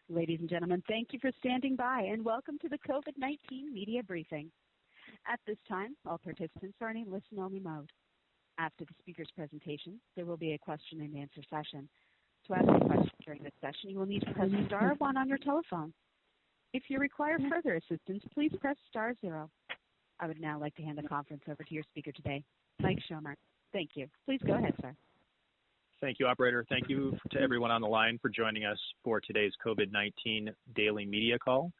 Ladies and gentlemen, thank you for standing by and welcome to the COVID-19 media briefing. At this time, all participants are in a listen-only mode. After the speaker's presentation, there will be a question and answer session. To ask a question during this session, you will need to press star 1 on your telephone. If you require further assistance, please press star 0. I would now like to hand the conference over to your speaker today, Mike Schomer. Thank you. Please go ahead, sir. Thank you, operator. Thank you to everyone on the line for joining us for today's COVID-19 daily media call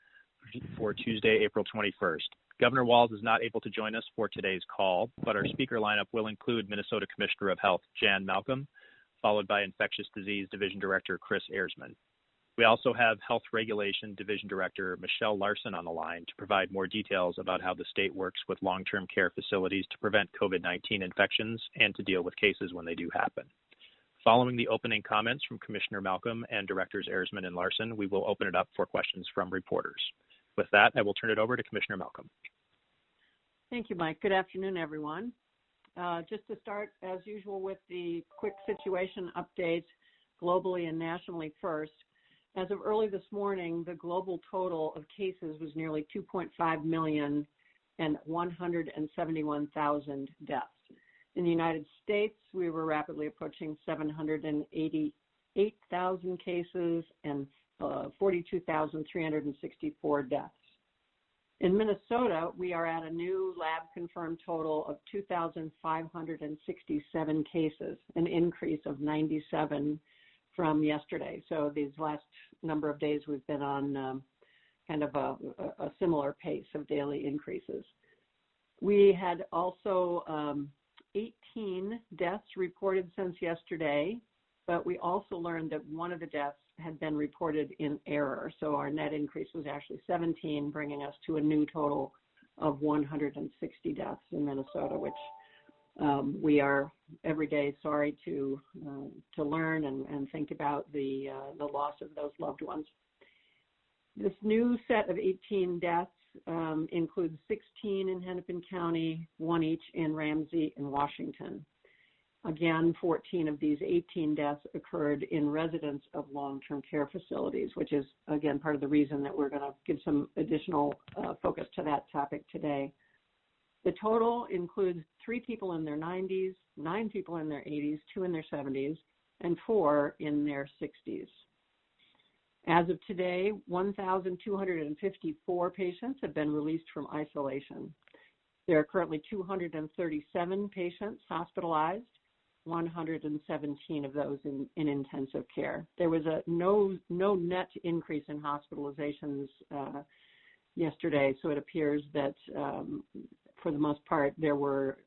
for Tuesday, April 21st. Governor Walz is not able to join us for today's call, but our speaker lineup will include Minnesota Commissioner of Health Jan Malcolm, followed by Infectious Disease Division Director Kris Ehresmann. We also have Health Regulation Division Director Michelle Larson on the line to provide more details about how the state works with long-term care facilities to prevent COVID-19 infections and to deal with cases when they do happen. Following the opening comments from Commissioner Malcolm and Directors Ehresmann and Larson, we will open it up for questions from reporters. With that, I will turn it over to Commissioner Malcolm. Thank you, Mike. Good afternoon, everyone. Just to start, as usual, with the quick situation updates globally and nationally first. As of early this morning, the global total of cases was nearly 2.5 million and 171,000 deaths. In the United States, we were rapidly approaching 788,000 cases and 42,364 deaths. In Minnesota, we are at a new lab-confirmed total of 2,567 cases, an increase of 97 from yesterday. So these last number of days, we've been on kind of a similar pace of daily increases. We had also 18 deaths reported since yesterday, but we also learned that one of the deaths had been reported in error. So our net increase was actually 17, bringing us to a new total of 160 deaths in Minnesota, which we are every day sorry to learn and think about the loss of those loved ones. This new set of 18 deaths includes 16 in Hennepin County, 1 each in Ramsey and Washington. Again, 14 of these 18 deaths occurred in residents of long-term care facilities, which is, again, part of the reason that we're going to give some additional focus to that topic today. The total includes 3 people in their 90s, 9 people in their 80s, 2 in their 70s, and 4 in their 60s. As of today, 1,254 patients have been released from isolation. There are currently 237 patients hospitalized, 117 of those in intensive care. There was no net increase in hospitalizations yesterday, so it appears that for the most part there were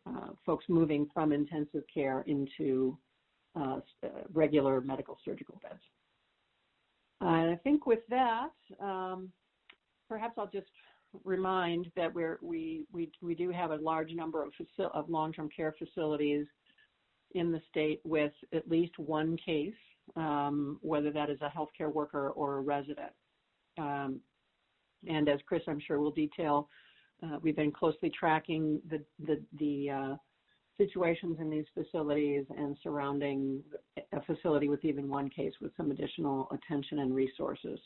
folks moving from intensive care into regular medical surgical beds. I think with that, perhaps I'll just remind that we do have a large number of long-term care facilities in the state with at least one case, whether that is a healthcare worker or a resident. And as Kris, I'm sure, will detail, we've been closely tracking the situations in these facilities and surrounding a facility with even one case with some additional attention and resources.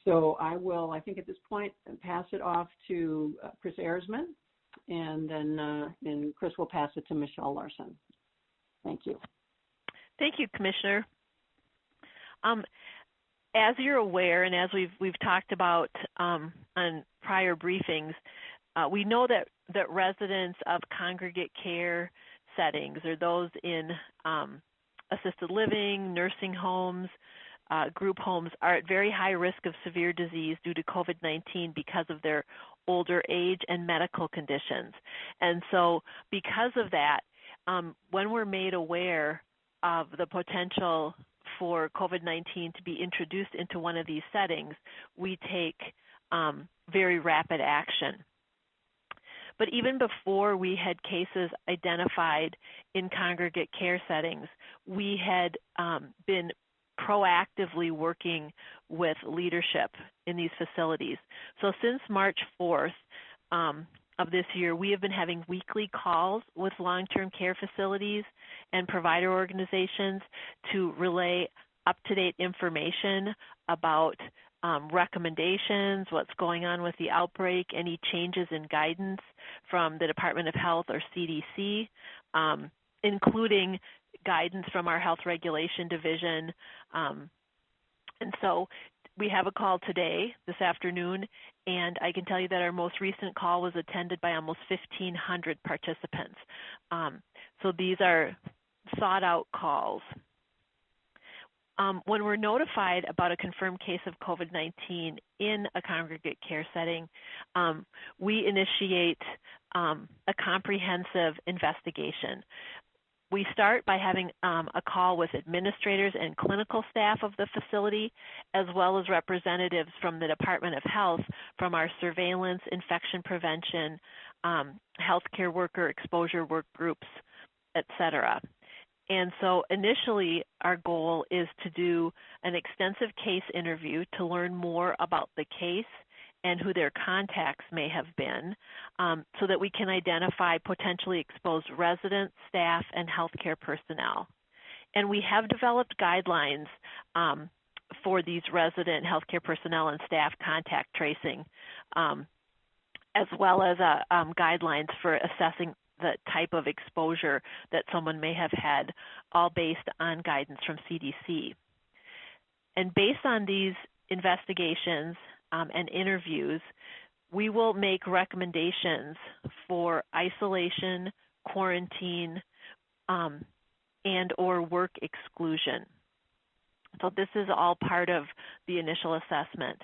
So I will, I think at this point, pass it off to Kris Ehresmann, and then Kris will pass it to Michelle Larson. Thank you. Thank you, Commissioner. As you're aware, and as we've talked about on prior briefings, we know that residents of congregate care settings, or those in assisted living, nursing homes, group homes, are at very high risk of severe disease due to COVID-19 because of their older age and medical conditions. And so because of that, when we're made aware of the potential for COVID-19 to be introduced into one of these settings, we take very rapid action. But even before we had cases identified in congregate care settings, we had been proactively working with leadership in these facilities. So since March 4th of this year, we have been having weekly calls with long-term care facilities and provider organizations to relay up-to-date information about recommendations, what's going on with the outbreak, any changes in guidance from the Department of Health or CDC, including guidance from our Health Regulation Division. And so we have a call today, this afternoon, and I can tell you that our most recent call was attended by almost 1,500 participants. So these are sought-out calls. When we're notified about a confirmed case of COVID-19 in a congregate care setting, we initiate a comprehensive investigation. We start by having a call with administrators and clinical staff of the facility, as well as representatives from the Department of Health, from our surveillance, infection prevention, healthcare worker exposure work groups, et cetera. And so initially, our goal is to do an extensive case interview to learn more about the case and who their contacts may have been, so that we can identify potentially exposed residents, staff, and healthcare personnel. And we have developed guidelines for these resident healthcare personnel and staff contact tracing, as well as guidelines for assessing the type of exposure that someone may have had, all based on guidance from CDC. And based on these investigations and interviews, we will make recommendations for isolation, quarantine, and or work exclusion. So this is all part of the initial assessment.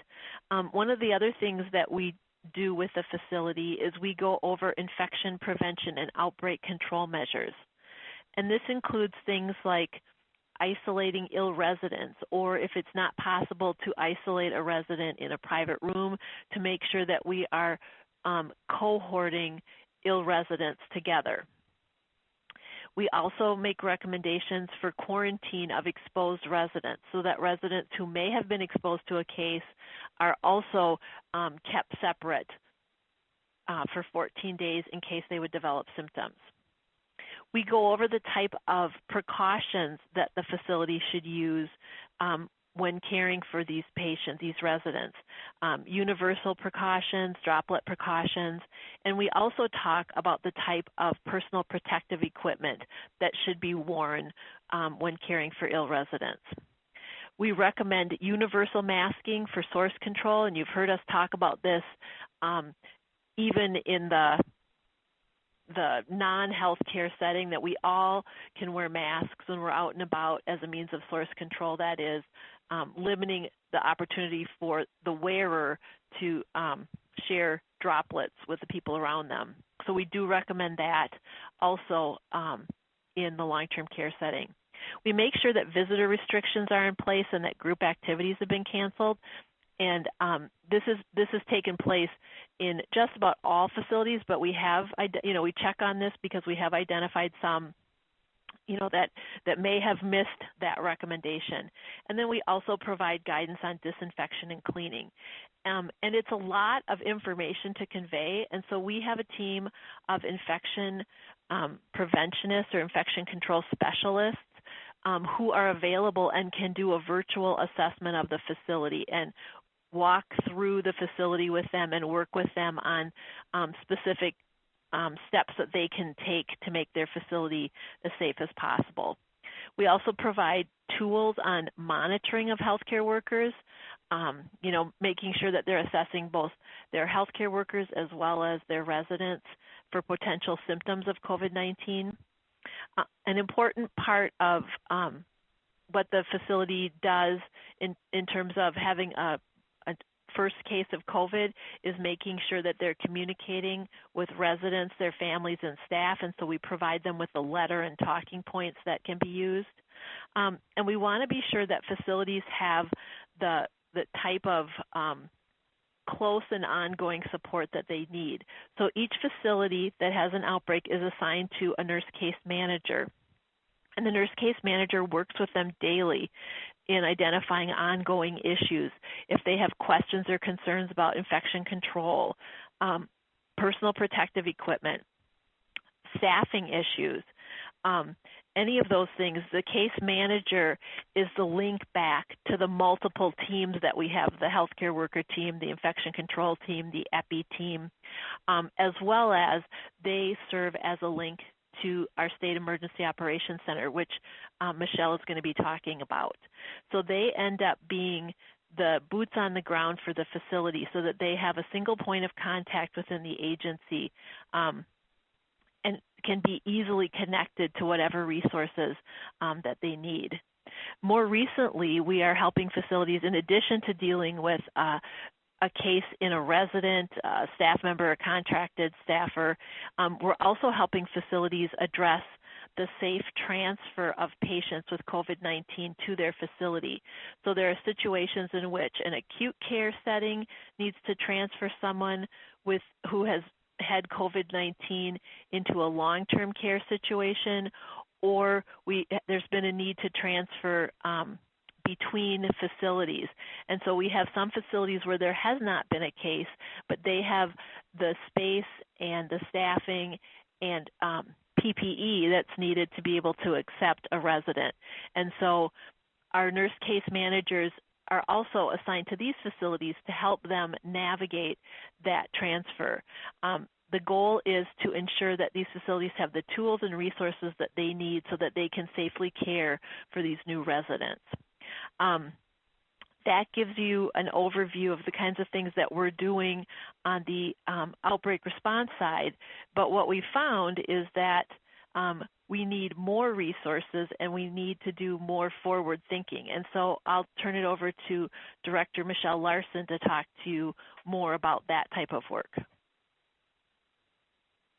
One of the other things that we do with the facility is we go over infection prevention and outbreak control measures. And this includes things like isolating ill residents, or if it's not possible to isolate a resident in a private room, to make sure that we are cohorting ill residents together. We also make recommendations for quarantine of exposed residents, so that residents who may have been exposed to a case are also kept separate for 14 days in case they would develop symptoms. We go over the type of precautions that the facility should use when caring for these patients, these residents, universal precautions, droplet precautions, and we also talk about the type of personal protective equipment that should be worn when caring for ill residents. We recommend universal masking for source control, and you've heard us talk about this even in the non-healthcare setting, that we all can wear masks when we're out and about as a means of source control. That is, limiting the opportunity for the wearer to share droplets with the people around them. So we do recommend that also in the long-term care setting. We make sure that visitor restrictions are in place and that group activities have been canceled. And this has taken place in just about all facilities, but we have, we check on this because we have identified some, that may have missed that recommendation. And then we also provide guidance on disinfection and cleaning. And it's a lot of information to convey, and so we have a team of infection preventionists or infection control specialists who are available and can do a virtual assessment of the facility and walk through the facility with them and work with them on specific steps that they can take to make their facility as safe as possible. We also provide tools on monitoring of healthcare workers, making sure that they're assessing both their healthcare workers as well as their residents for potential symptoms of COVID-19. An important part of what the facility does in terms of having a first case of COVID is making sure that they're communicating with residents, their families, and staff, and so we provide them with a letter and talking points that can be used. And we want to be sure that facilities have the type of close and ongoing support that they need. So each facility that has an outbreak is assigned to a nurse case manager, and the nurse case manager works with them daily in identifying ongoing issues. If they have questions or concerns about infection control, personal protective equipment, staffing issues, any of those things, the case manager is the link back to the multiple teams that we have, the healthcare worker team, the infection control team, the EPI team, as well as they serve as a link to our State Emergency Operations Center, which Michelle is going to be talking about. So they end up being the boots on the ground for the facility so that they have a single point of contact within the agency and can be easily connected to whatever resources that they need. More recently, we are helping facilities, in addition to dealing with a case in a resident, a staff member, a contracted staffer, we're also helping facilities address the safe transfer of patients with COVID-19 to their facility. So there are situations in which an acute care setting needs to transfer someone who has had COVID-19 into a long-term care situation, or there's been a need to transfer between facilities. And so we have some facilities where there has not been a case, but they have the space and the staffing and PPE that's needed to be able to accept a resident. And so our nurse case managers are also assigned to these facilities to help them navigate that transfer. The goal is to ensure that these facilities have the tools and resources that they need so that they can safely care for these new residents. That gives you an overview of the kinds of things that we're doing on the outbreak response side. But what we found is that we need more resources and we need to do more forward thinking. And so I'll turn it over to Director Michelle Larson to talk to you more about that type of work.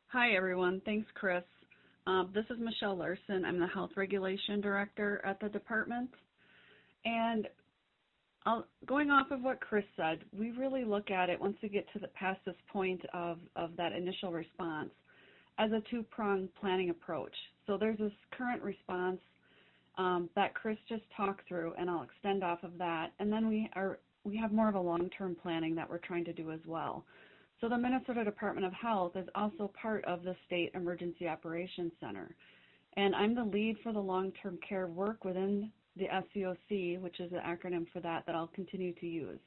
Hi, everyone. Thanks, Kris. This is Michelle Larson. I'm the Health Regulation Director at the department. And going off of what Kris said, we really look at it once we get to past this point of that initial response as a two-pronged planning approach. So there's this current response that Kris just talked through, and I'll extend off of that. And then we have more of a long-term planning that we're trying to do as well. So the Minnesota Department of Health is also part of the State Emergency Operations Center. And I'm the lead for the long-term care work within the SEOC, which is the acronym for that I'll continue to use.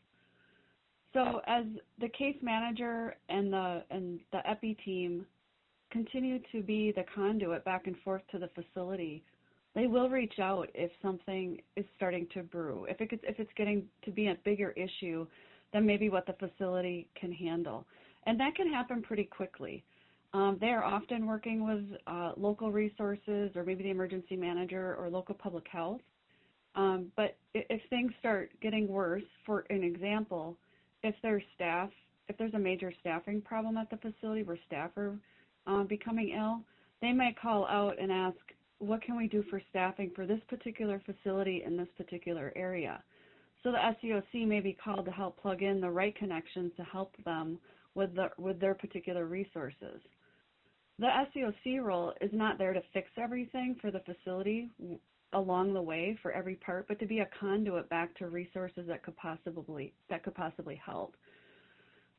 So as the case manager and the EPI team continue to be the conduit back and forth to the facility, they will reach out if something is starting to brew, if it's getting to be a bigger issue than maybe what the facility can handle. And that can happen pretty quickly. They are often working with local resources or maybe the emergency manager or local public health. But if things start getting worse, for an example, if there's a major staffing problem at the facility where staff are becoming ill, they may call out and ask, what can we do for staffing for this particular facility in this particular area? So the SEOC may be called to help plug in the right connections to help them with their particular resources. The SEOC role is not there to fix everything for the facility along the way for every part, but to be a conduit back to resources that could possibly help.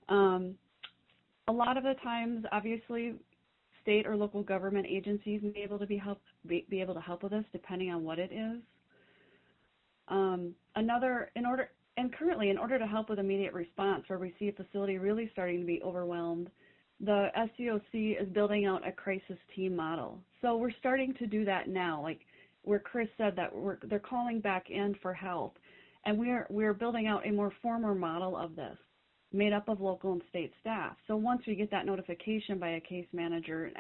A lot of the times, obviously, state or local government agencies may be able to help with this, depending on what it is. Currently, in order to help with immediate response, where we see a facility really starting to be overwhelmed, the SEOC is building out a crisis team model. So we're starting to do that now, like where Kris said that they're calling back in for help, and we're building out a more formal model of this, made up of local and state staff. So once we get that notification by a case manager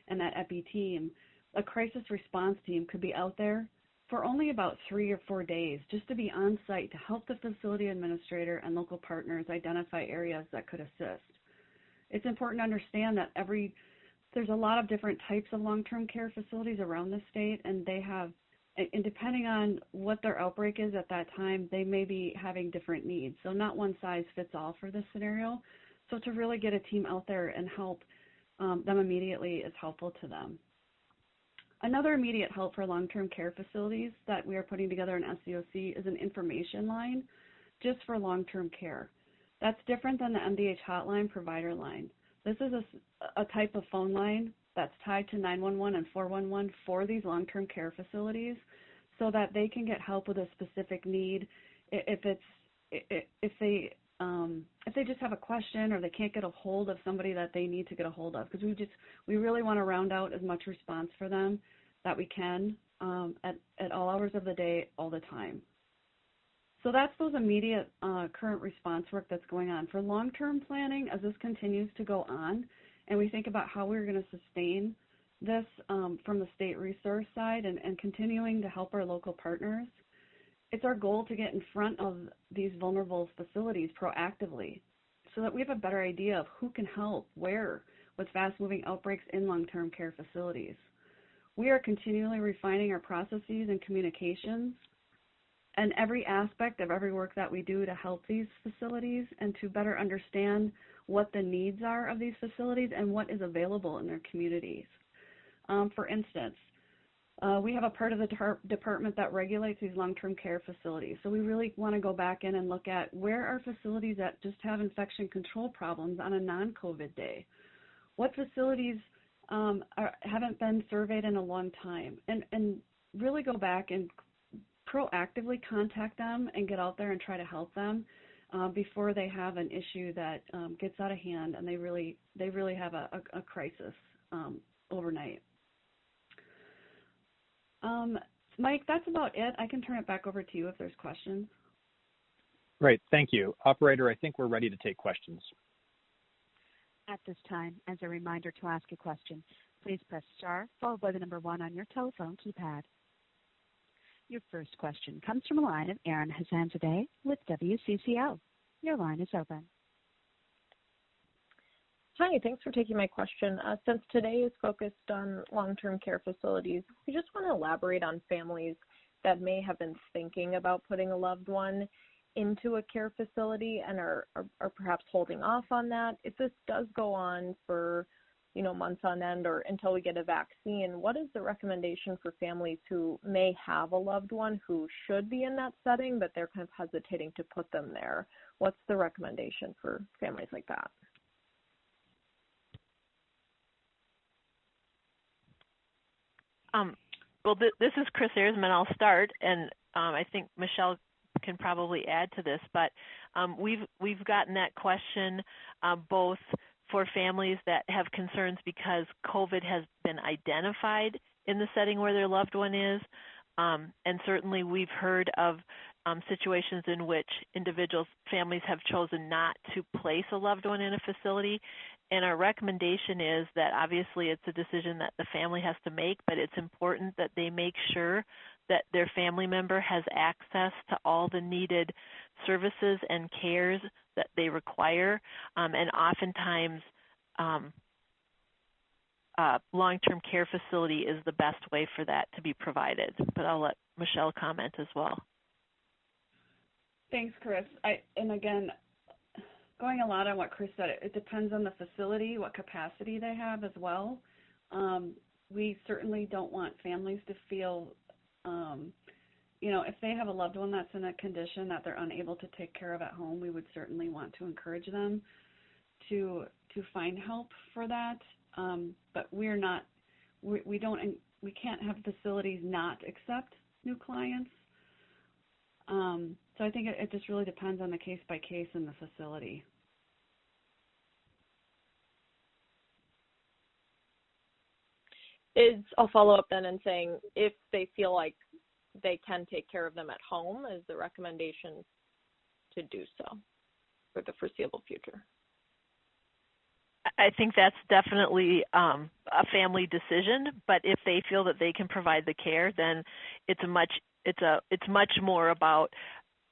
and that EPI team, a crisis response team could be out there for only about 3 or 4 days, just to be on site to help the facility administrator and local partners identify areas that could assist. It's important to understand that there's a lot of different types of long-term care facilities around the state, and depending on what their outbreak is at that time, they may be having different needs. So not one size fits all for this scenario. So to really get a team out there and help them immediately is helpful to them. Another immediate help for long-term care facilities that we are putting together in SEOC is an information line just for long-term care. That's different than the MDH hotline provider line. This is a type of phone line that's tied to 911 and 411 for these long-term care facilities so that they can get help with a specific need if they just have a question or they can't get a hold of somebody that they need to get a hold of, because we really want to round out as much response for them that we can at all hours of the day, all the time. So that's those immediate current response work that's going on. For long-term planning, as this continues to go on, and we think about how we're going to sustain this from the state resource side and continuing to help our local partners, it's our goal to get in front of these vulnerable facilities proactively so that we have a better idea of who can help where with fast-moving outbreaks in long-term care facilities. We are continually refining our processes and communications and every aspect of every work that we do to help these facilities and to better understand what the needs are of these facilities and what is available in their communities. For instance, we have a part of the department that regulates these long-term care facilities. So we really want to go back in and look at where are facilities that just have infection control problems on a non-COVID day. What facilities haven't been surveyed in a long time, and really go back and proactively contact them and get out there and try to help them before they have an issue that gets out of hand and they really have a crisis overnight. Mike, that's about it. I can turn it back over to you if there's questions. Great, thank you. Operator, I think we're ready to take questions. At this time, as a reminder to ask a question, please press star followed by the number 1 on your telephone keypad. Your first question comes from a line of Ehresmann with WCCO. Your line is open. Hi, thanks for taking my question. Since today is focused on long-term care facilities, we just want to elaborate on families that may have been thinking about putting a loved one into a care facility and are perhaps holding off on that. If this does go on for, months on end or until we get a vaccine, what is the recommendation for families who may have a loved one who should be in that setting, but they're kind of hesitating to put them there? What's the recommendation for families like that? Well, this is Kris Ehresmann. I'll start, and I think Michelle can probably add to this. But we've gotten that question both for families that have concerns because COVID has been identified in the setting where their loved one is, and certainly we've heard of situations in which families have chosen not to place a loved one in a facility. And our recommendation is that obviously it's a decision that the family has to make, but it's important that they make sure that their family member has access to all the needed services and cares that they require. And oftentimes, long-term care facility is the best way for that to be provided. But I'll let Michelle comment as well. Thanks, Kris. And again, going a lot on what Kris said, it depends on the facility, what capacity they have as well. We certainly don't want families to feel, if they have a loved one that's in a condition that they're unable to take care of at home, we would certainly want to encourage them to find help for that. But we can't have facilities not accept new clients. So I think it just really depends on the case by case in the facility. I'll follow up then in saying if they feel like they can take care of them at home, is the recommendation to do so for the foreseeable future? I think that's definitely a family decision, but if they feel that they can provide the care, then it's much more about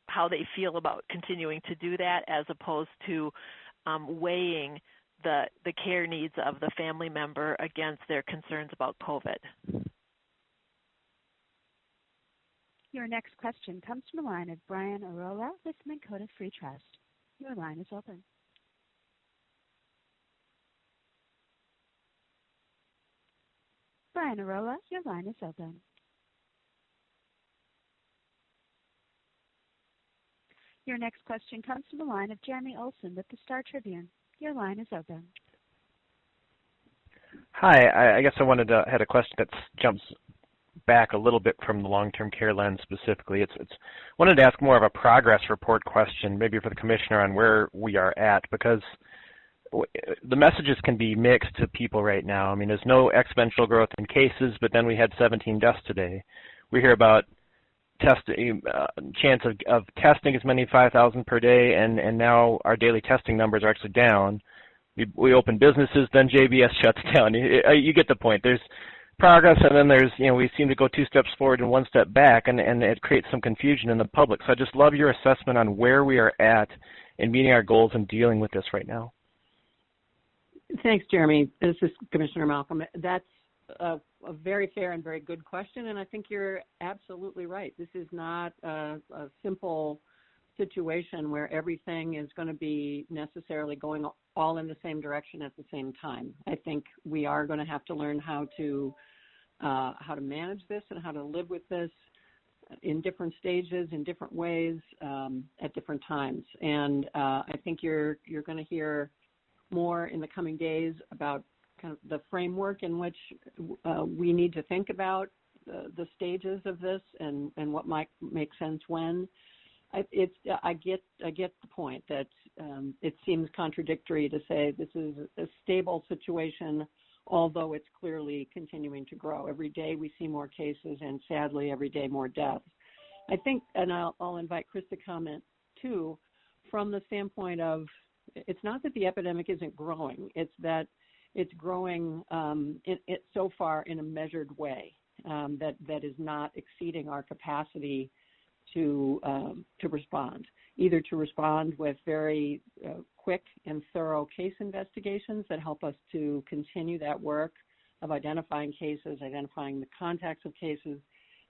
how they feel about continuing to do that as opposed to weighing the care needs of the family member against their concerns about COVID. Your next question comes from the line of Brian Arola with Minnesota Free Trust. Your line is open. Brian Arola, your line is open. Your next question comes from the line of Jeremy Olson with the Star Tribune. Your line is open. Hi, I guess I had a question that jumps back a little bit from the long-term care lens specifically. It's wanted to ask more of a progress report question, maybe for the commissioner, on where we are at, because the messages can be mixed to people right now. I mean, there's no exponential growth in cases, but then we had 17 deaths today. We hear about chance of testing as many as 5,000 per day, and now our daily testing numbers are actually down. We open businesses, then JBS shuts down. You get the point. There's progress, and then there's, we seem to go 2 steps forward and 1 step back, and it creates some confusion in the public. So I just love your assessment on where we are at in meeting our goals and dealing with this right now. Thanks, Jeremy. This is Commissioner Malcolm. That's a very fair and very good question, and I think you're absolutely right. This is not a simple situation where everything is going to be necessarily going all in the same direction at the same time. I think we are going to have to learn how to manage this and how to live with this in different stages, in different ways, at different times. And I think you're going to hear more in the coming days about kind of the framework in which we need to think about the stages of this and what might make sense when. I get the point that it seems contradictory to say this is a stable situation, although it's clearly continuing to grow. Every day we see more cases, and sadly every day more deaths. I think, and I'll invite Kris to comment too, from the standpoint of, it's not that the epidemic isn't growing, it's that it's growing so far in a measured way that is not exceeding our capacity to respond, either to respond with very quick and thorough case investigations that help us to continue that work of identifying cases, identifying the contacts of cases,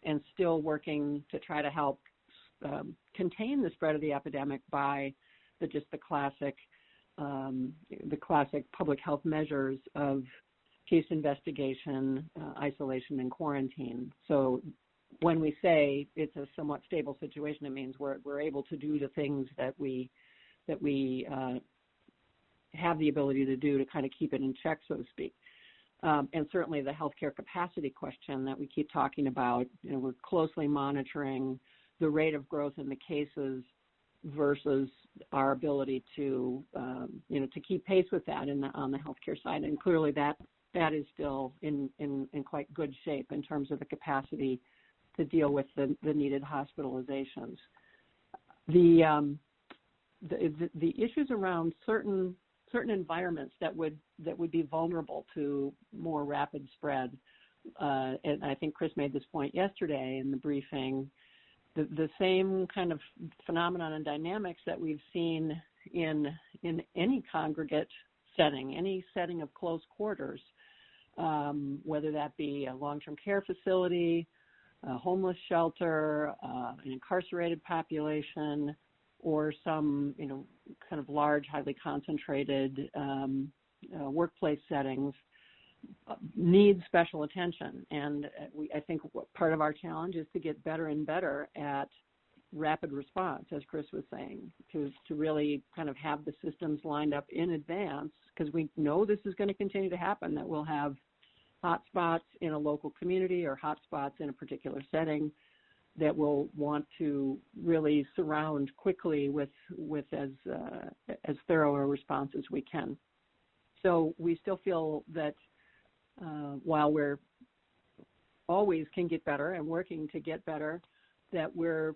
and still working to try to help contain the spread of the epidemic by the classic public health measures of case investigation, isolation, and quarantine. So when we say it's a somewhat stable situation, it means we're able to do the things that we have the ability to do to kind of keep it in check, so to speak. And certainly the healthcare capacity question that we keep talking about, we're closely monitoring the rate of growth in the cases versus our ability to keep pace with that on the healthcare side. And clearly that is still in quite good shape in terms of the capacity to deal with the needed hospitalizations. The issues around certain environments that would be vulnerable to more rapid spread, and I think Kris made this point yesterday in the briefing, the same kind of phenomenon and dynamics that we've seen in any congregate setting, any setting of close quarters, whether that be a long-term care facility, a homeless shelter, an incarcerated population, or some kind of large, highly concentrated workplace settings, needs special attention. And I think part of our challenge is to get better and better at rapid response, as Kris was saying, to really kind of have the systems lined up in advance, because we know this is going to continue to happen, that we'll have hotspots in a local community or hotspots in a particular setting that we'll want to really surround quickly with as thorough a response as we can. So we still feel that while we're always can get better and working to get better, that we're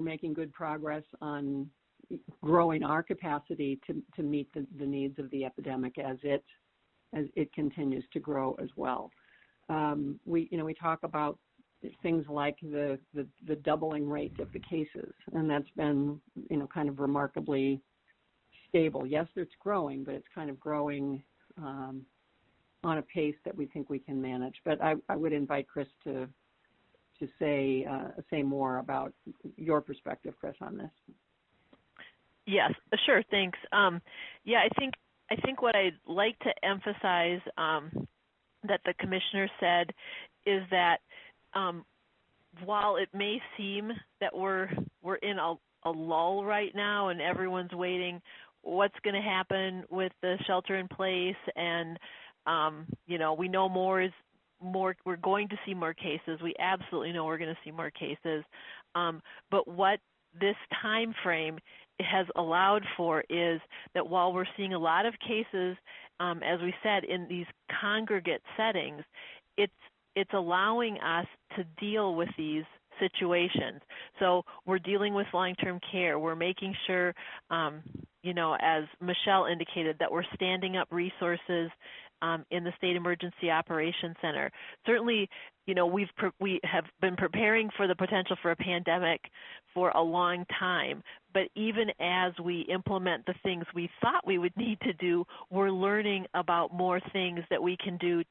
making good progress on growing our capacity to meet the needs of the epidemic as it continues to grow as well. We talk about things like the doubling rate of the cases, and that's been kind of remarkably stable. Yes, it's growing, but it's kind of growing on a pace that we think we can manage. But I would invite Kris to say more about your perspective, Kris, on this. Yes, sure. Thanks. I think what I'd like to emphasize that the commissioner said is that while it may seem that we're in a lull right now and everyone's waiting what's going to happen with the shelter in place and We know more is more. We're going to see more cases. We absolutely know we're going to see more cases. But what this time frame has allowed for is that while we're seeing a lot of cases, as we said, in these congregate settings, it's allowing us to deal with these situations. So we're dealing with long-term care. We're making sure, as Michelle indicated, that we're standing up resources in the State Emergency Operations Center. Certainly, we have been preparing for the potential for a pandemic for a long time, but even as we implement the things we thought we would need to do, we're learning about more things that we can do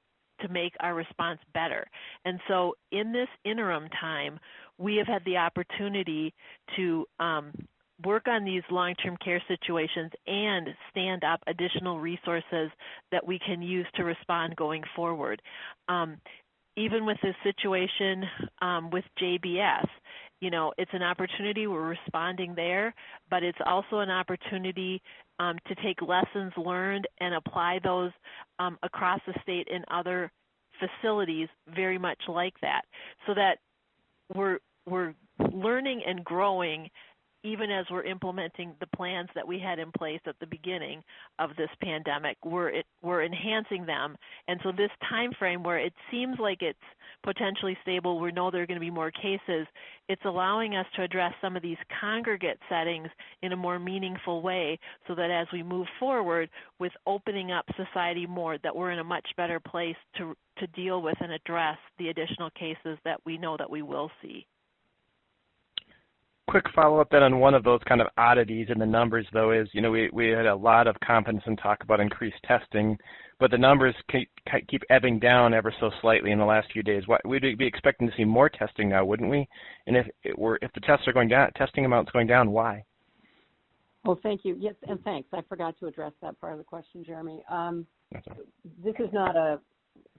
to make our response better. And so in this interim time, we have had the opportunity to work on these long-term care situations and stand up additional resources that we can use to respond going forward. Even with this situation with JBS, it's an opportunity. We're responding there, but it's also an opportunity to take lessons learned and apply those across the state in other facilities very much like that, so that we're learning and growing even as we're implementing the plans that we had in place at the beginning of this pandemic. We're enhancing them. And so this time frame where it seems like it's potentially stable, we know there are going to be more cases, it's allowing us to address some of these congregate settings in a more meaningful way, so that as we move forward with opening up society more, that we're in a much better place to deal with and address the additional cases that we know that we will see. Quick follow-up then on one of those kind of oddities in the numbers, though, is, we had a lot of confidence and talk about increased testing, but the numbers keep ebbing down ever so slightly in the last few days. We'd be expecting to see more testing now, wouldn't we? And if the tests are going down, testing amounts going down, why? Well, thank you. Yes, and thanks. I forgot to address that part of the question, Jeremy. This is not a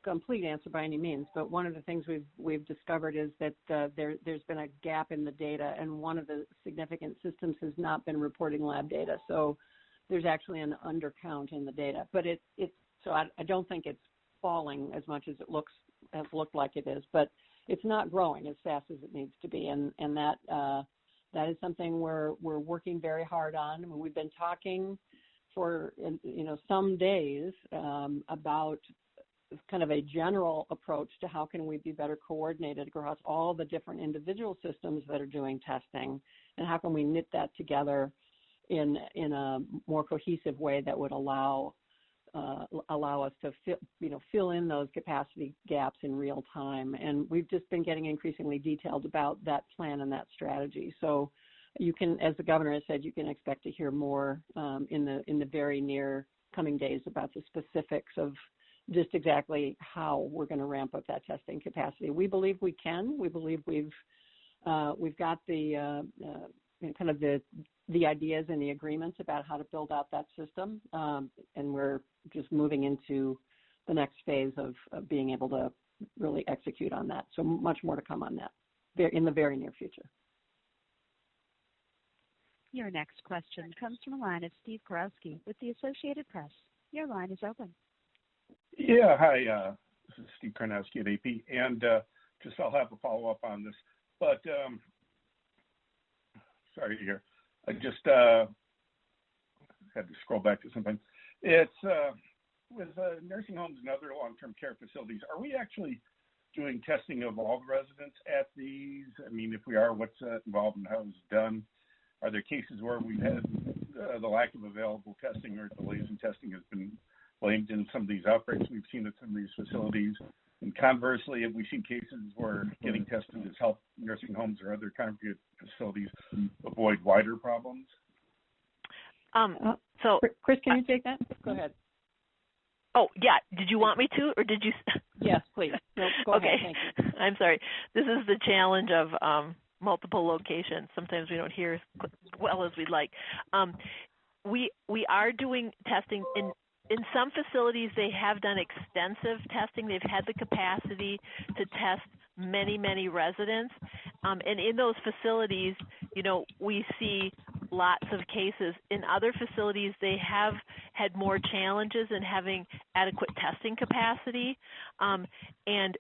complete answer by any means, but one of the things we've discovered is that there's been a gap in the data, and one of the significant systems has not been reporting lab data. So there's actually an undercount in the data, but so I don't think it's falling as much as it has looked like it is, but it's not growing as fast as it needs to be, and that is something we're working very hard on. I mean, we've been talking for some days about kind of a general approach to how can we be better coordinated across all the different individual systems that are doing testing, and how can we knit that together in a more cohesive way that would allow us to fill in those capacity gaps in real time. And we've just been getting increasingly detailed about that plan and that strategy. So you can, as the governor has said, you can expect to hear more in the very near coming days about the specifics of just exactly how we're going to ramp up that testing capacity. We believe we can. We believe we've got the kind of the ideas and the agreements about how to build out that system, and we're just moving into the next phase of being able to really execute on that. So much more to come on that in the very near future. Your next question comes from the line of Steve Karowski with the Associated Press. Your line is open. Yeah, hi. This is Steve Karnowski at AP, and I'll have a follow-up on this. But sorry to hear. I just had to scroll back to something. It's with nursing homes and other long-term care facilities, are we actually doing testing of all the residents at these? I mean, if we are, what's involved and how it's done? Are there cases where we've had the lack of available testing or delays in testing has been blamed in some of these outbreaks we've seen at some of these facilities? And conversely, have we seen cases where getting tested has helped nursing homes or other congregate facilities avoid wider problems? So, Kris, can you take that? Go ahead. Oh, yeah. Did you want me to, or did you? Yes, please. No, go okay. ahead. Thank you. I'm sorry. This is the challenge of multiple locations. Sometimes we don't hear as well as we'd like. We are doing testing in some facilities. They have done extensive testing. They've had the capacity to test many, many residents. And in those facilities, we see lots of cases. In other facilities, they have had more challenges in having adequate testing capacity. And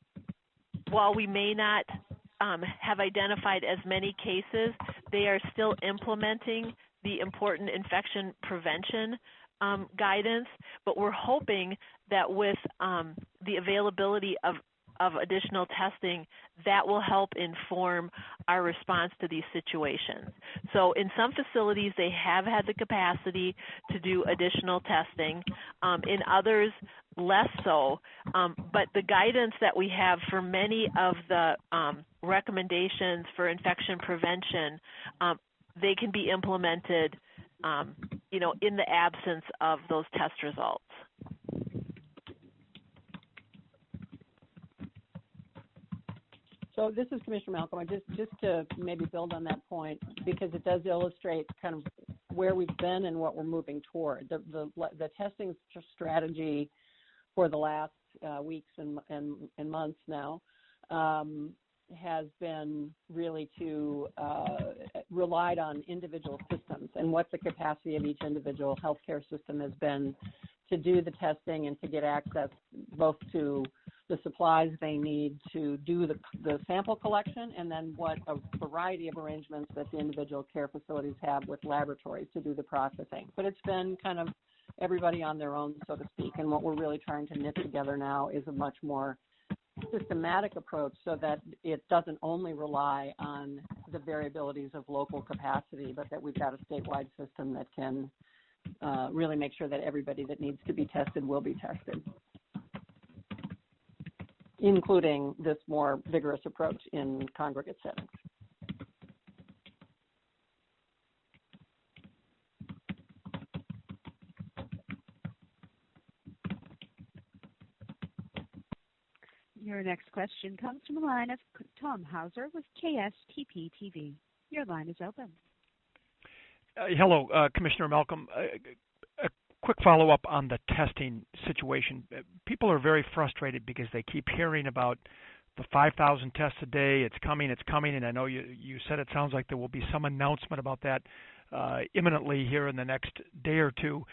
while we may not have identified as many cases, they are still implementing the important infection prevention guidance, but we're hoping that with the availability of additional testing, that will help inform our response to these situations. So in some facilities, they have had the capacity to do additional testing. In others, less so. But the guidance that we have for many of the recommendations for infection prevention, they can be implemented, in the absence of those test results. So this is Commissioner Malcolm. Just to maybe build on that point, because it does illustrate kind of where we've been and what we're moving toward. The testing strategy for the last weeks and months now has been really to relied on individual systems and what the capacity of each individual healthcare system has been to do the testing and to get access both to the supplies they need to do the sample collection, and then what a variety of arrangements that the individual care facilities have with laboratories to do the processing. But it's been kind of everybody on their own, so to speak, and what we're really trying to knit together now is a much more systematic approach so that it doesn't only rely on the variabilities of local capacity, but that we've got a statewide system that can really make sure that everybody that needs to be tested will be tested, including this more vigorous approach in congregate settings. Your next question comes from the line of Tom Hauser with KSTP-TV. Your line is open. Hello, Commissioner Malcolm. A quick follow-up on the testing situation. People are very frustrated because they keep hearing about the 5,000 tests a day. It's coming, and I know you said it sounds like there will be some announcement about that imminently here in the next day or two.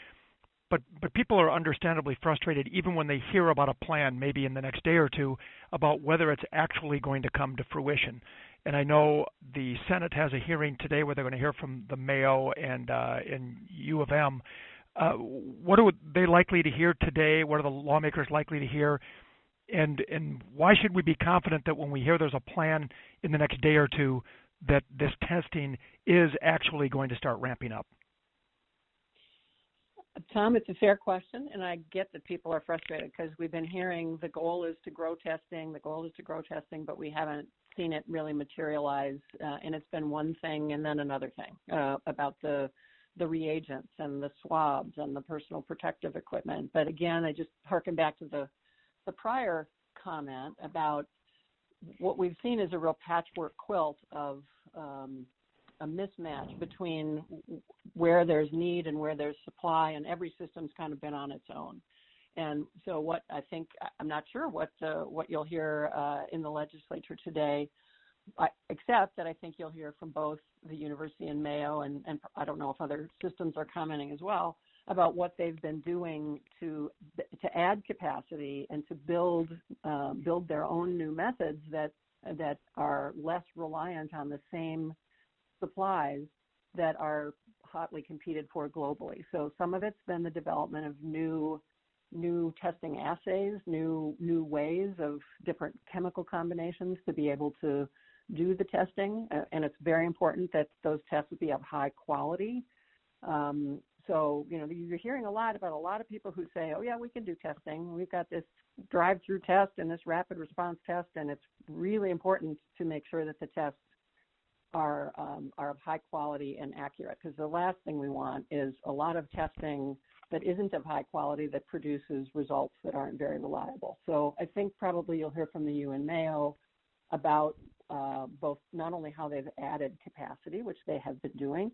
But people are understandably frustrated even when they hear about a plan maybe in the next day or two about whether it's actually going to come to fruition. And I know the Senate has a hearing today where they're going to hear from the Mayo and U of M. What are they likely to hear today? What are the lawmakers likely to hear? And why should we be confident that when we hear there's a plan in the next day or two that this testing is actually going to start ramping up? Tom, it's a fair question, and I get that people are frustrated because we've been hearing the goal is to grow testing, but we haven't seen it really materialize, and it's been one thing and then another thing about the reagents and the swabs and the personal protective equipment. But again, I just harken back to the prior comment about what we've seen is a real patchwork quilt of a mismatch between where there's need and where there's supply, and every system's kind of been on its own. And so what I think, I'm not sure what you'll hear in the legislature today, except that I think you'll hear from both the university and Mayo, and I don't know if other systems are commenting as well, about what they've been doing to add capacity and to build their own new methods that are less reliant on the same supplies that are hotly competed for globally. So some of it's been the development of new testing assays, new ways of different chemical combinations to be able to do the testing, and it's very important that those tests be of high quality. So, you're hearing a lot about a lot of people who say, oh yeah, we can do testing. We've got this drive-through test and this rapid response test, and it's really important to make sure that the tests are of high quality and accurate, because the last thing we want is a lot of testing that isn't of high quality that produces results that aren't very reliable. So I think probably you'll hear from the U and Mayo about both not only how they've added capacity, which they have been doing,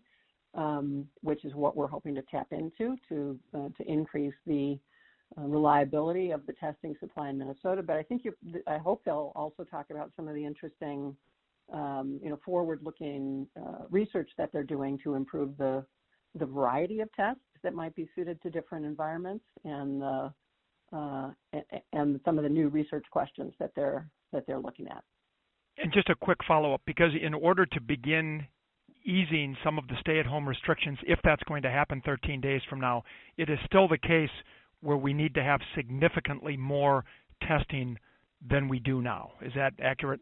which is what we're hoping to tap into to increase the reliability of the testing supply in Minnesota. But I hope they'll also talk about some of the interesting forward-looking research that they're doing to improve the variety of tests that might be suited to different environments and and some of the new research questions that they're looking at. And just a quick follow-up, because in order to begin easing some of the stay-at-home restrictions, if that's going to happen 13 days from now, it is still the case where we need to have significantly more testing than we do now. Is that accurate?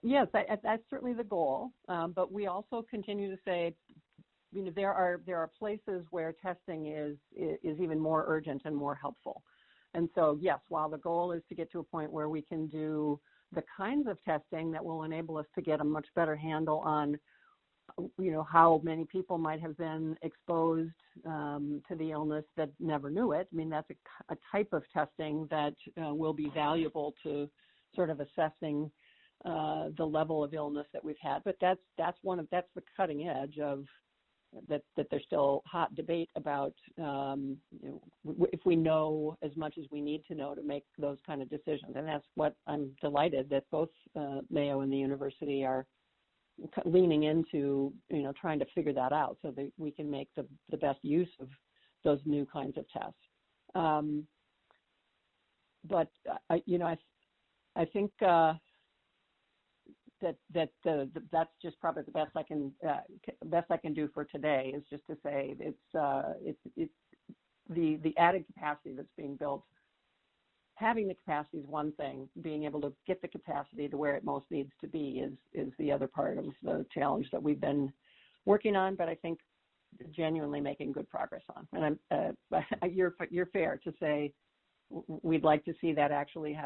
Yes, that's certainly the goal. But we also continue to say, there are places where testing is even more urgent and more helpful. And so, yes, while the goal is to get to a point where we can do the kinds of testing that will enable us to get a much better handle on, how many people might have been exposed to the illness that never knew it. I mean, that's a type of testing that will be valuable to sort of assessing the level of illness that we've had. But that's the cutting edge of that there's still hot debate about if we know as much as we need to know to make those kind of decisions. And that's what I'm delighted that both Mayo and the university are leaning into, trying to figure that out so that we can make the best use of those new kinds of tests. But I think that's just probably the best I can do for today, is just to say it's the added capacity that's being built. Having the capacity is one thing. Being able to get the capacity to where it most needs to be is the other part of the challenge that we've been working on, but I think genuinely making good progress on. And you're fair to say we'd like to see that actually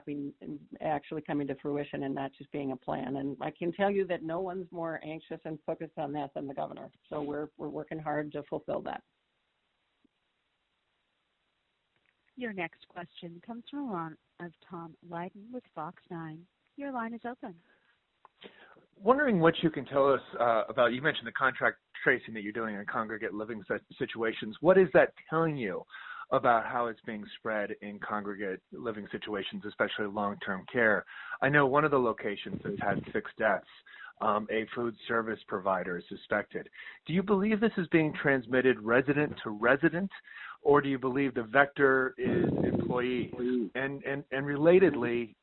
coming to fruition and not just being a plan. And I can tell you that no one's more anxious and focused on that than the governor. So we're working hard to fulfill that. Your next question comes from the line of Tom Lydon with Fox 9. Your line is open. Wondering what you can tell us about, you mentioned the contract tracing that you're doing in congregate living situations. What is that telling you about how it's being spread in congregate living situations, especially long-term care? I know one of the locations has had 6 deaths. A food service provider is suspected. Do you believe this is being transmitted resident to resident, or do you believe the vector is employees? And relatedly,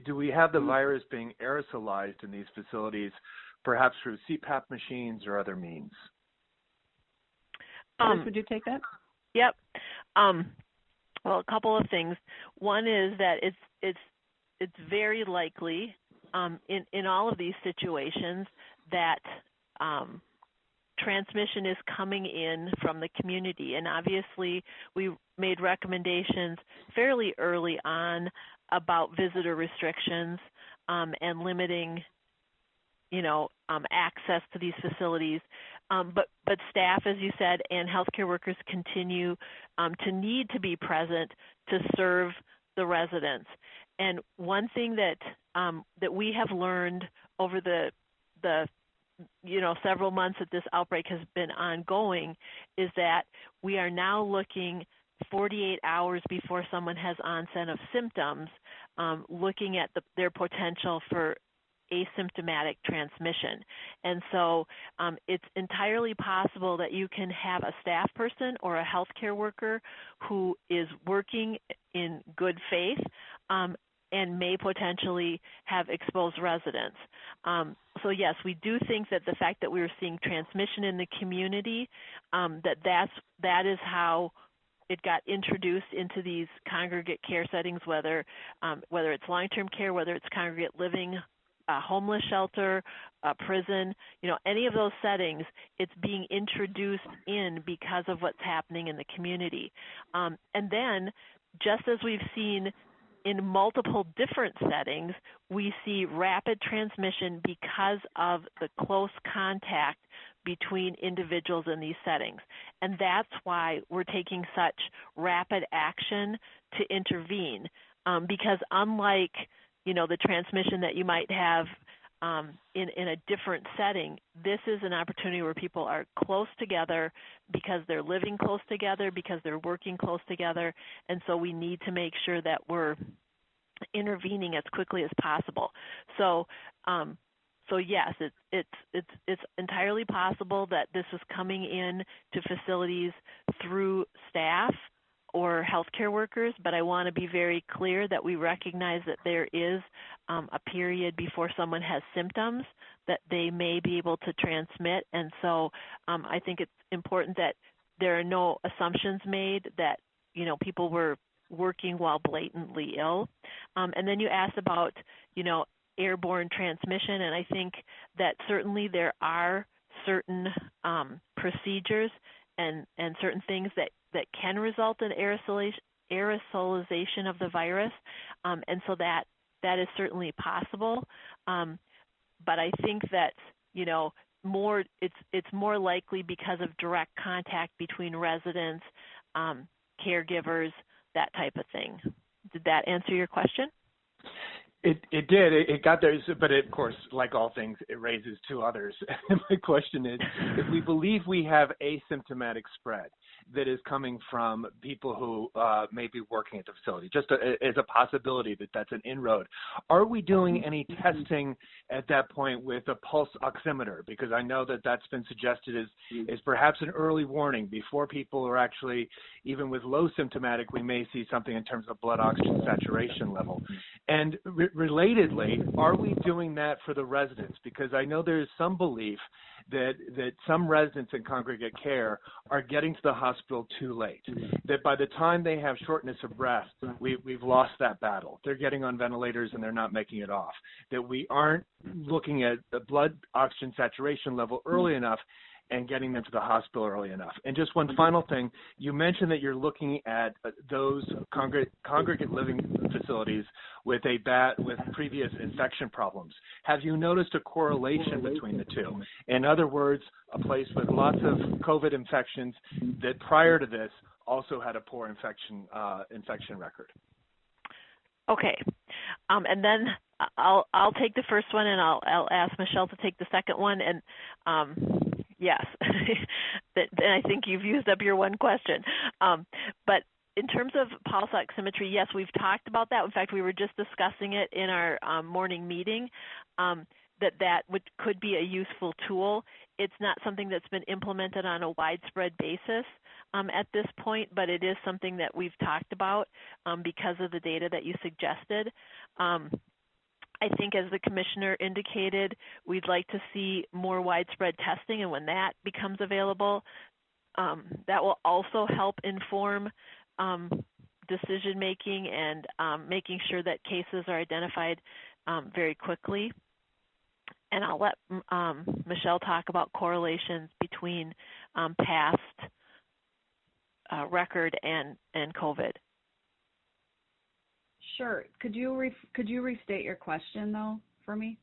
do we have the virus being aerosolized in these facilities, perhaps through CPAP machines or other means? Kris, would you take that? Yep. Well, a couple of things. One is that it's very likely in all of these situations that transmission is coming in from the community. And obviously, we made recommendations fairly early on about visitor restrictions and limiting, access to these facilities. But staff, as you said, and healthcare workers continue to need to be present to serve the residents. And one thing that we have learned over the several months that this outbreak has been ongoing is that we are now looking 48 hours before someone has onset of symptoms, looking at their potential for asymptomatic transmission. And so it's entirely possible that you can have a staff person or a healthcare worker who is working in good faith and may potentially have exposed residents. So yes, we do think that the fact that we were seeing transmission in the community, that is how it got introduced into these congregate care settings, whether it's long-term care, whether it's congregate living, a homeless shelter, a prison, any of those settings, it's being introduced in because of what's happening in the community. And then, just as we've seen in multiple different settings, we see rapid transmission because of the close contact between individuals in these settings. And that's why we're taking such rapid action to intervene, because unlike the transmission that you might have in a different setting, this is an opportunity where people are close together because they're living close together, because they're working close together, and so we need to make sure that we're intervening as quickly as possible. So yes, it's entirely possible that this is coming in to facilities through staff or healthcare workers, but I want to be very clear that we recognize that there is a period before someone has symptoms that they may be able to transmit. And so I think it's important that there are no assumptions made that, people were working while blatantly ill. And then you asked about, airborne transmission, and I think that certainly there are certain procedures and certain things that can result in aerosolization of the virus, and so that is certainly possible. But I think that it's more likely because of direct contact between residents, caregivers, that type of thing. Did that answer your question? It did. It got there, but of course, like all things, it raises two others. My question is, if we believe we have asymptomatic spread that is coming from people who may be working at the facility, just as a possibility that that's an inroad, are we doing any testing at that point with a pulse oximeter? Because I know that that's been suggested as perhaps an early warning before people are actually, even with low symptomatic, we may see something in terms of blood oxygen saturation level. And relatedly, are we doing that for the residents? Because I know there is some belief that some residents in congregate care are getting to the hospital too late, that by the time they have shortness of breath, we've lost that battle. They're getting on ventilators and they're not making it off, that we aren't looking at the blood oxygen saturation level early enough and getting them to the hospital early enough. And just one final thing, you mentioned that you're looking at those congregate living facilities with previous infection problems. Have you noticed a correlation between the two? In other words, a place with lots of COVID infections that prior to this also had a poor infection record. Okay, and then I'll take the first one, and I'll ask Michelle to take the second one, and yes, and I think you've used up your one question. But in terms of pulse oximetry, yes, we've talked about that. In fact, we were just discussing it in our morning meeting, that could be a useful tool. It's not something that's been implemented on a widespread basis at this point, but it is something that we've talked about because of the data that you suggested. I think, as the commissioner indicated, we'd like to see more widespread testing, and when that becomes available, that will also help inform decision making and making sure that cases are identified very quickly. And I'll let Michelle talk about correlations between past record and COVID. Sure. Could you restate your question though for me?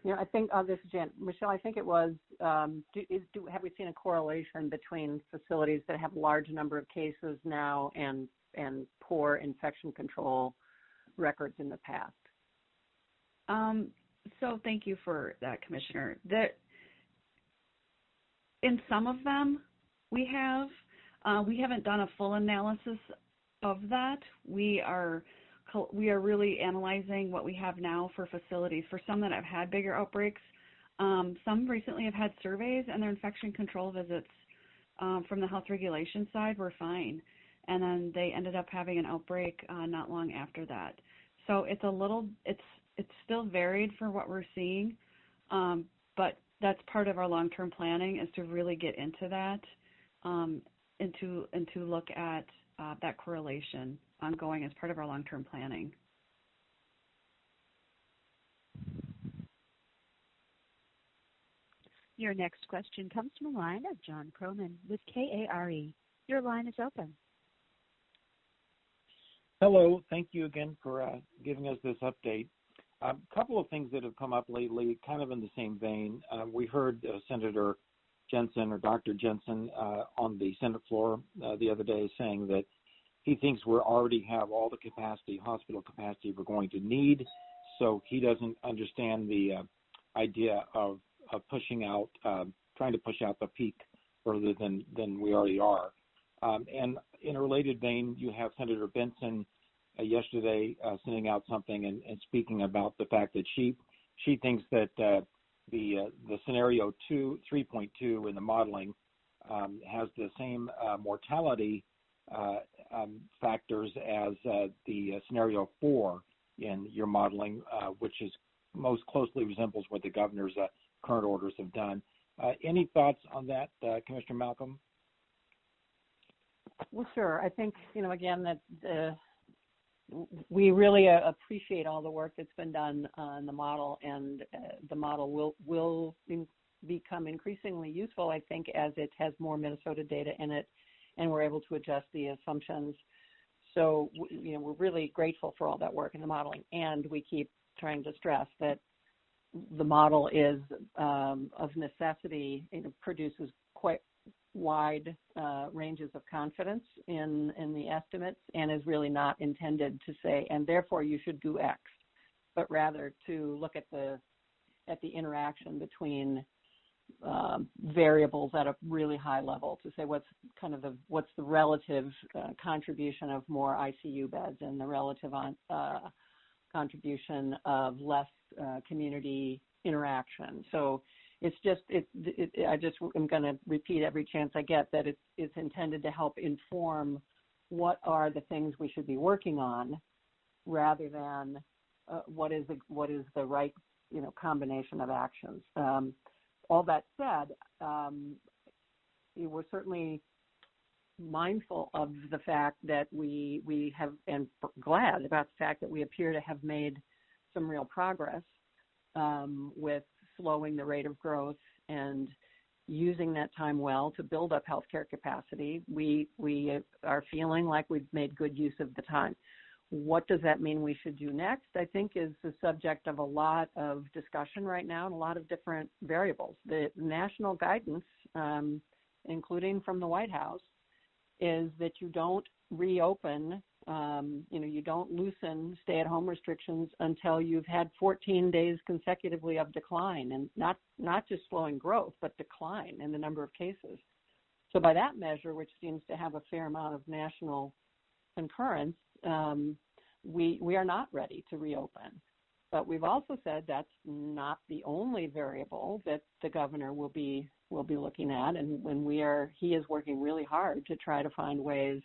I think this is Jan. Michelle, I think it was. Have we seen a correlation between facilities that have a large number of cases now and poor infection control records in the past? So thank you for that, Commissioner. In some of them, we haven't done a full analysis of that. We are really analyzing what we have now for facilities. For some that have had bigger outbreaks, some recently have had surveys, and their infection control visits from the health regulation side were fine. And then they ended up having an outbreak not long after that. So it's still varied for what we're seeing, but that's part of our long-term planning, is to really get into that and to look at that correlation ongoing as part of our long-term planning. Your next question comes from the line of John Croman with KARE. Your line is open. Hello. Thank you again for giving us this update. A couple of things that have come up lately, kind of in the same vein. We heard Senator Jensen, or Dr. Jensen, on the Senate floor the other day saying that he thinks we already have all the capacity, hospital capacity we're going to need, so he doesn't understand the idea of pushing out, trying to push out the peak further than we already are. And in a related vein, you have Senator Benson yesterday sending out something and speaking about the fact that she thinks that the scenario 3.2 in the modeling has the same mortality factors as the scenario 4 in your modeling, which is most closely resembles what the governor's current orders have done. Any thoughts on that, Commissioner Malcolm? Well, sure. I think, again, that we really appreciate all the work that's been done on the model, and the model will become increasingly useful, I think, as it has more Minnesota data in it, and we're able to adjust the assumptions. So, we're really grateful for all that work in the modeling, and we keep trying to stress that the model is of necessity, produces quite wide ranges of confidence in the estimates, and is really not intended to say, and therefore you should do X, but rather to look at the interaction between variables at a really high level, to say what's the relative contribution of more ICU beds and the relative contribution of less community interaction. So it's just, I'm going to repeat every chance I get that it's intended to help inform what are the things we should be working on, rather than what is the right combination of actions. All that said, we're certainly mindful of the fact that we have, and glad about the fact that we appear to have made some real progress with slowing the rate of growth and using that time well to build up healthcare capacity. We are feeling like we've made good use of the time. What does that mean we should do next, I think, is the subject of a lot of discussion right now and a lot of different variables. The national guidance, including from the White House, is that you don't reopen, you don't loosen stay-at-home restrictions until you've had 14 days consecutively of decline, and not just slowing growth, but decline in the number of cases. So by that measure, which seems to have a fair amount of national concurrence, we are not ready to reopen. But we've also said that's not the only variable that the governor will be looking at, and he is working really hard to try to find ways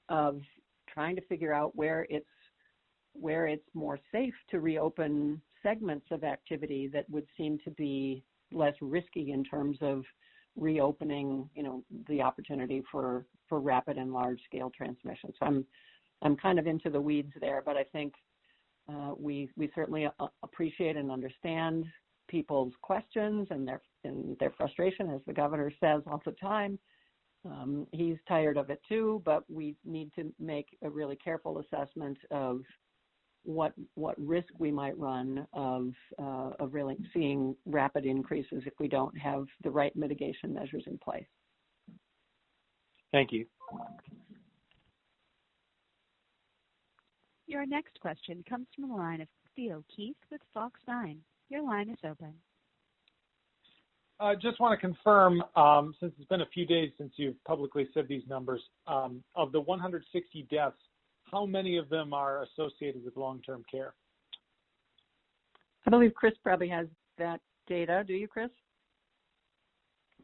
of trying to figure out where it's more safe to reopen segments of activity that would seem to be less risky in terms of reopening, the opportunity for rapid and large scale transmission. So I'm kind of into the weeds there, but I think we certainly appreciate and understand people's questions and their frustration, as the governor says all the time. He's tired of it too, but we need to make a really careful assessment of what risk we might run of really seeing rapid increases if we don't have the right mitigation measures in place. Thank you. Your next question comes from the line of Theo Keith with Fox 9. Your line is open. I just want to confirm, since it's been a few days since you've publicly said these numbers, of the 160 deaths, how many of them are associated with long-term care? I believe Kris probably has that data. Do you, Kris?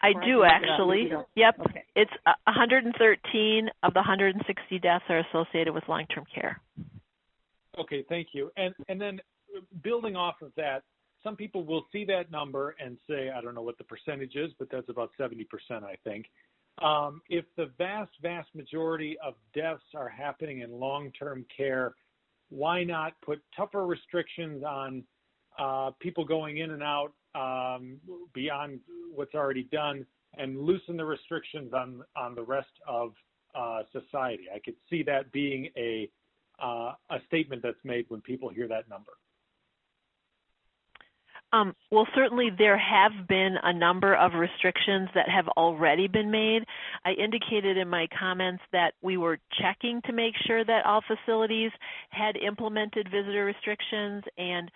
I do, actually. Yep. Okay. It's 113 of the 160 deaths are associated with long-term care. Okay, thank you. And then building off of that, some people will see that number and say, I don't know what the percentage is, but that's about 70%, I think. If the vast, vast majority of deaths are happening in long-term care, why not put tougher restrictions on people going in and out beyond what's already done, and loosen the restrictions on the rest of society? I could see that being a statement that's made when people hear that number. Well, certainly there have been a number of restrictions that have already been made. I indicated in my comments that we were checking to make sure that all facilities had implemented visitor restrictions and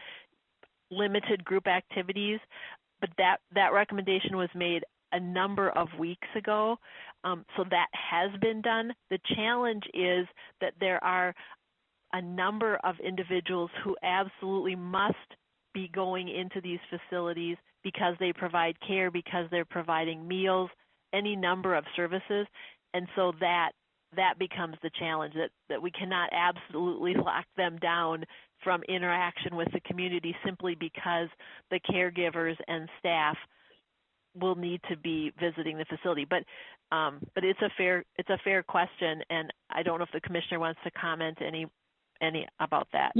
limited group activities, but that recommendation was made a number of weeks ago, so that has been done. The challenge is that there are a number of individuals who absolutely must be going into these facilities because they provide care, because they're providing meals, any number of services. And so that becomes the challenge, that we cannot absolutely lock them down from interaction with the community simply because the caregivers and staff will need to be visiting the facility. But it's a fair question, and I don't know if the commissioner wants to comment any about that.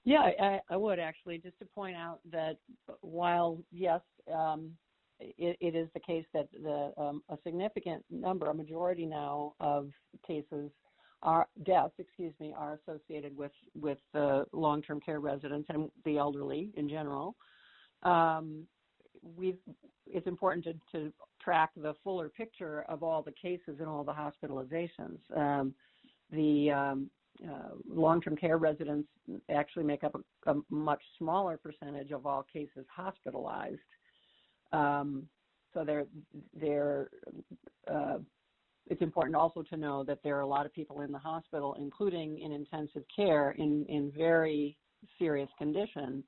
Yeah, I would actually, just to point out that while yes, it is the case that a significant number, a majority now of cases deaths are associated with long-term care residents and the elderly in general. It's important to track the fuller picture of all the cases and all the hospitalizations. Long-term care residents actually make up a much smaller percentage of all cases hospitalized. So it's important also to know that there are a lot of people in the hospital, including in intensive care, in very serious condition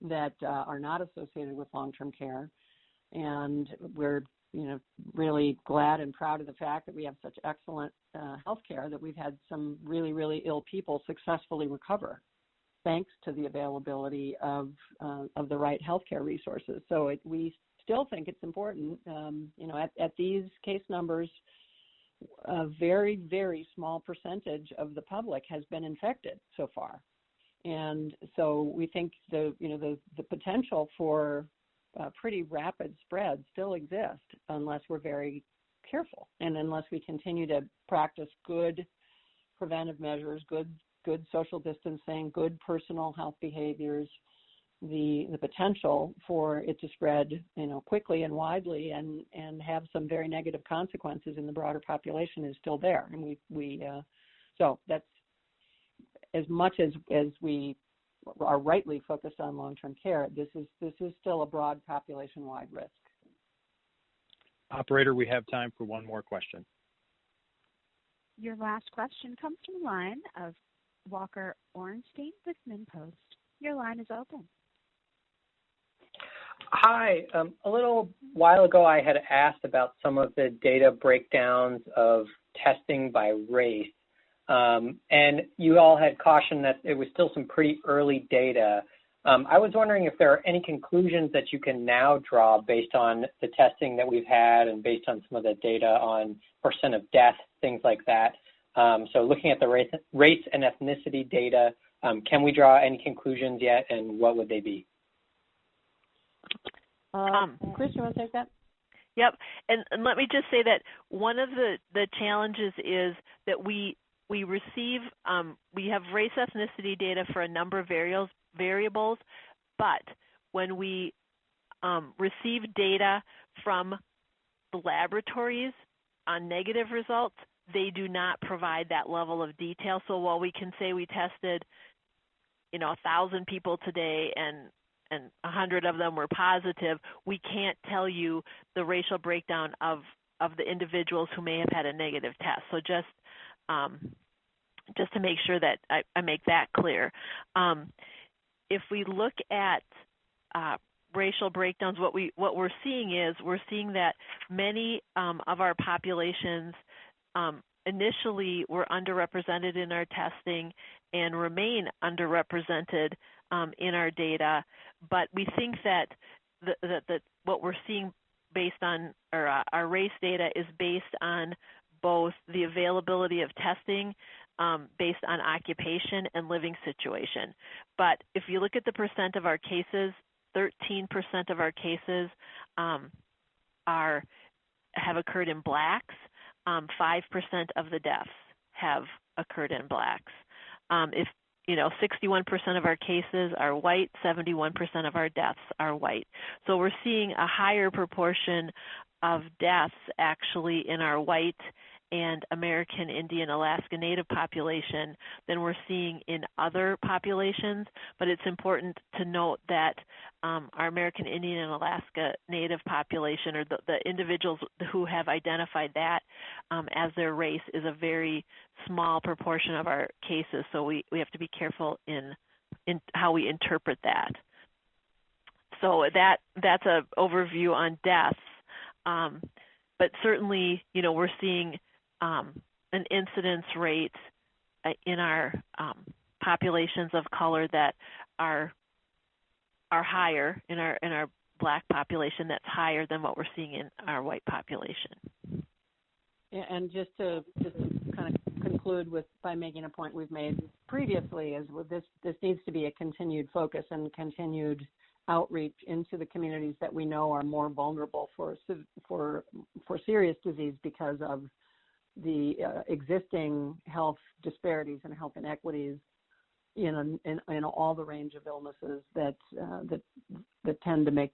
that are not associated with long-term care. And we're really glad and proud of the fact that we have such excellent health care, that we've had some really, really ill people successfully recover thanks to the availability of the right health care resources. So we still think it's important, at these case numbers, a very, very small percentage of the public has been infected so far. And so we think the potential for pretty rapid spread still exists unless we're very careful and unless we continue to practice good preventive measures, good social distancing, good personal health behaviors. The potential for it to spread, quickly and widely and have some very negative consequences in the broader population is still there. And so that's as much as we are rightly focused on long-term care. This is still a broad population-wide risk. Operator, we have time for one more question. Your last question comes from the line of Walker Orenstein with MinnPost. Your line is open. Hi. A little while ago, I had asked about some of the data breakdowns of testing by race. And you all had cautioned that it was still some pretty early data. I was wondering if there are any conclusions that you can now draw based on the testing that we've had and based on some of the data on percent of death, things like that. So looking at the race and ethnicity data, can we draw any conclusions yet, and what would they be? Kris, you want to take that? Yep. And let me just say that one of the challenges is that we receive, we have race ethnicity data for a number of variables, but when we receive data from the laboratories on negative results, they do not provide that level of detail. So while we can say we tested, 1,000 people today and 100 of them were positive, we can't tell you the racial breakdown of the individuals who may have had a negative test. So just to make sure that I make that clear. If we look at racial breakdowns, what we're seeing is that many of our populations initially were underrepresented in our testing and remain underrepresented in our data. But we think that what we're seeing based on our race data is based on both the availability of testing based on occupation and living situation. But if you look at the percent of our cases, 13% of our cases have occurred in blacks. 5% of the deaths have occurred in blacks. If 61% of our cases are white, 71% of our deaths are white. So we're seeing a higher proportion of deaths actually in our white and American Indian Alaska Native population than we're seeing in other populations. But it's important to note that our American Indian and Alaska Native population, or the individuals who have identified that as their race, is a very small proportion of our cases. So we have to be careful in how we interpret that. So that's a overview on deaths. But certainly, we're seeing an incidence rate in our populations of color that are higher in our Black population, that's higher than what we're seeing in our white population. And just to kind of conclude by making a point we've made previously, is this needs to be a continued focus and continued outreach into the communities that we know are more vulnerable for serious disease because of the existing health disparities and health inequities in all the range of illnesses that tend to make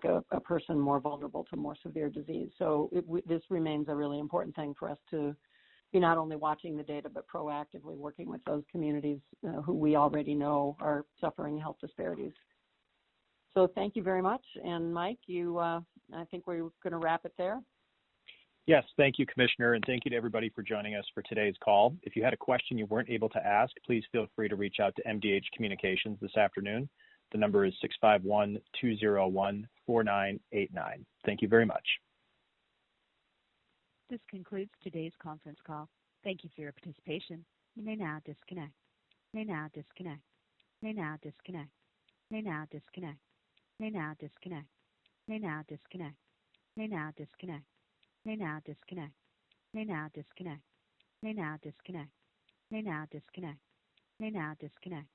a person more vulnerable to more severe disease. So this remains a really important thing for us to be not only watching the data, but proactively working with those communities who we already know are suffering health disparities. So thank you very much. And Mike, I think we're going to wrap it there. Yes, thank you, Commissioner, and thank you to everybody for joining us for today's call. If you had a question you weren't able to ask, please feel free to reach out to MDH Communications this afternoon. The number is 651-201-4989. Thank you very much. This concludes today's conference call. Thank you for your participation. You may now disconnect. You may now disconnect. You may now disconnect. You may now disconnect. You may now disconnect. You may now disconnect. You may now disconnect. You may now disconnect. You may now disconnect. You may now disconnect. You may now disconnect. You may now disconnect.